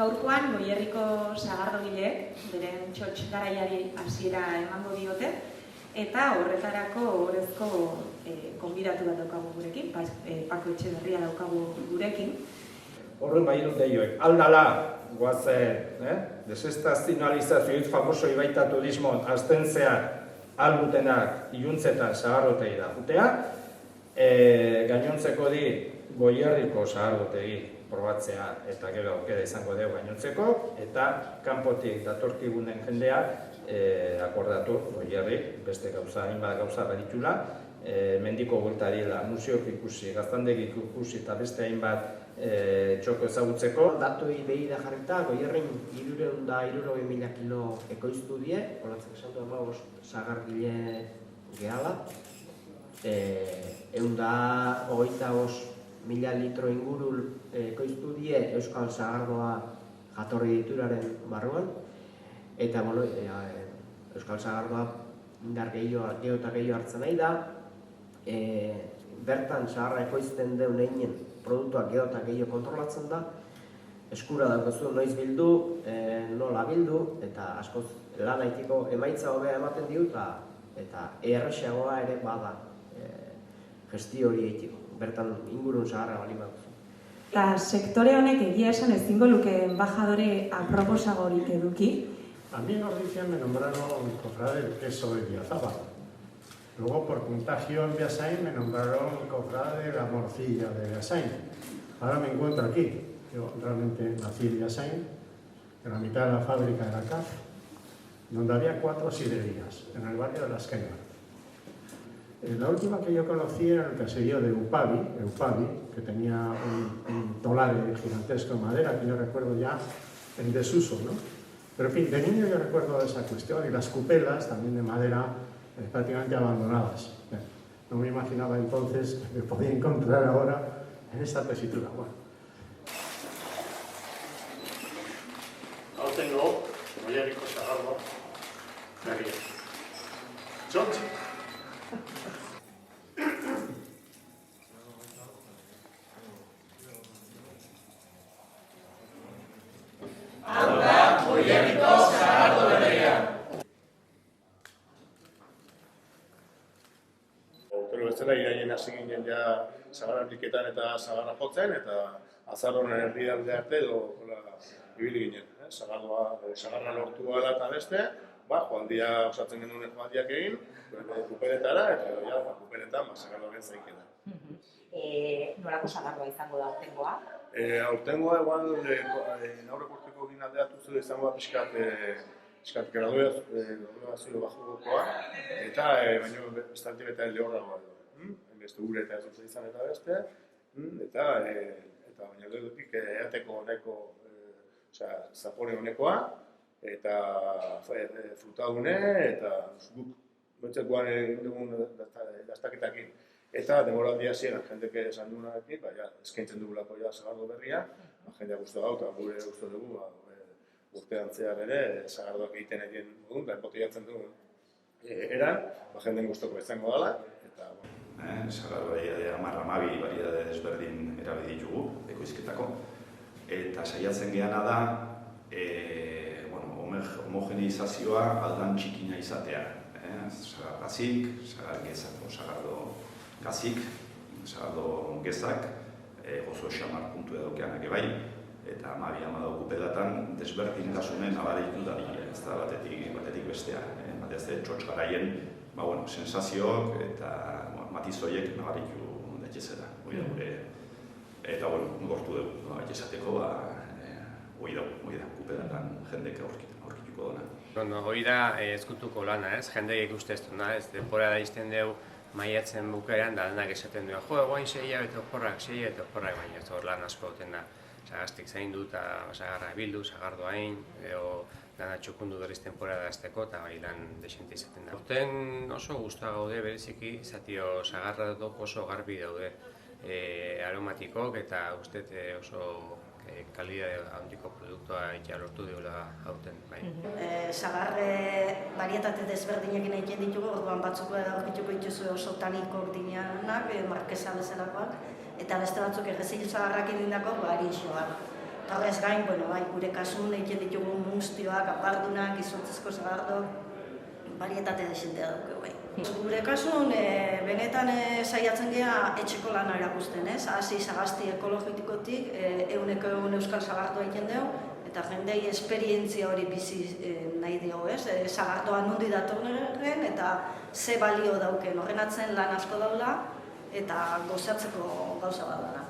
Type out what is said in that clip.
Gaurkoan, Goierriko sagardogileek beren txotx garaiari hasiera emango diote, eta horretarako orezko konbidatu bat daukagu gurekin, Pako Etxeberria daukagu gurekin. Horren bai dut deioek, aldala, guaze, desestazionalizazioit famoso ibaita turismon azten zehar albutenak iluntzetan sagarrotegi da jutea, gainontzeko di Goierriko sagardotegi probatzea eta gero aukera izango dugu gainontzeko, eta kanpotik datorkigunen jendea akordatu Goierri, beste gauza, hainbat gauza baditula, mendiko buelta diela, museok ikusi, gaztandegik ikusi eta beste hainbat txoko ezagutzeko. Datoi behira jarrita, Goierrin 360.000 kilo ekoiztu die, olatzen esan du amagoz sagargile gehala, 125.000 litro inguru ekoiztu die Euskal Sagardoa jatorri dituraren barruan, eta Euskal Sagardoa indar gehiago eta gehiago hartzen nahi da, bertan sagarra ekoizten deun einen produktuak gehiago eta gehiago kontrolatzen da, eskura daukazu noiz bildu, nola bildu, eta askoz lan haitiko emaitza hobea ematen diu, eta erresagoa ere bada gestio hori egiteko, bertan ingurun sagarra bali baduzu. Eta sektore honek egia esan ezingo luke embajadore aproposagorik eduki. A mí en Galicia me nombraron cofrade del queso de Diazábal. Luego, por contagio en Beasain, me nombraron cofrade de la morcilla de Beasain. Ahora me encuentro aquí. Yo realmente nací en Beasain, en la mitad de la fábrica de la CAF, donde había 4 sidrerías, en el barrio de Las Cañas. La última que yo conocí era el caserío de Eupavi, que tenía un tolare gigantesco de madera, que yo recuerdo ya en desuso, ¿no? Pero en fin, de niño yo recuerdo esa cuestión, y las cupelas también de madera prácticamente abandonadas. No me imaginaba entonces que me podía encontrar ahora en esta tesitura. Bueno. Aurtengo, Goierriko sagardoa berria. Txotx! Hau da, Goierriko sagardo berria. Urtero bezala iraien hasi ginen ja sagarra apliketan eta sagarra jotzen, eta azarron herrialde arte edo ibili ginen. Sagarra lortu gala eta beste, joaldia osatzen genuen joaldiak egin, kuperetara, eta kuperetan sagarroaren zaikena. Nolako sagardoa izango da aurtengoa? Aurtengoa, igual, aurreko urteko ginaldeatu zuen izango da pixkat graduazio bajugokoa, eta baino bastante beta lehorragoa edo. Beste gure eta ez izan eta beste, eta baina dutik eateko nahiko zapore honekoa, eta frutadune, eta guk betzek guan dugun dastaketakin. Eta demoraldia ziren, jendek esan dugunarekin, eskaintzen dugulako sagardo berria, jendea guztu hau, eta gure guztu dugu, urtean zehar ere, sagardoak egiten egin dugun, eta enpotiatzen dugun eran, jendeen guztuko izango dela, eta... Sagardoa amabi variedade desberdin erabili ditugu, ekoizketako, eta saiatzen geana da, homogeneizazioa aldan txikina izatea. Sagar gazik, sagar gezako, sagardo gazik, sagardo gezak, gozo xamar puntu edokeanak ebai, eta amadau kupedatan desberdintasunen abaritu da bila, ez da batetik bestea. Batez txotx garaien sensazioak eta matizoiek nabaritu daitezela. Eta gortu dugu, esateko, hoi da, kupedatan jendek aurkituko dena. Hoi da ezkutuko lana, jendek ikuste ez duna, denbora da izten dugu maiatzen bukaeran da denak esaten duen, guain 6 hilabete oporrak, baina ez hor lan asko duten da. Gaztik zaindu eta sagarra bildu, sagardo hain, dana txukundu berriz temporada azteko eta lan desente izaten da. Horten oso guztua gaude bereziki, zatio sagarra oso garbi daude aromatikok eta uste oso kalidade handiko produktua lortu digula hauten. Sagarre barietate desberdinekin egiten ditugu, orduan batzuk aurkituko dituzu oso tanikok dinenak, markesa bezalakoak, eta beste batzuk errezil sagarrak egindako arixoak. Horrez gain, bai, gure kasun egiten ditugu mustioak, apardunak, izontzezko sagardo, barietate desentea dugu, bai. Gure kasun, benetan saiatzen gea etxeko lana erakusten, ez? Hasi sagasti ekologikotik, euneko euskal sagardoa egiten dugu, eta jendei esperientzia hori bizi nahi dugu, ez? Sagardoa nundi datorren eta ze balio dauken, horren atzen lan asko daula, eta gozatzeko gauza bat dara.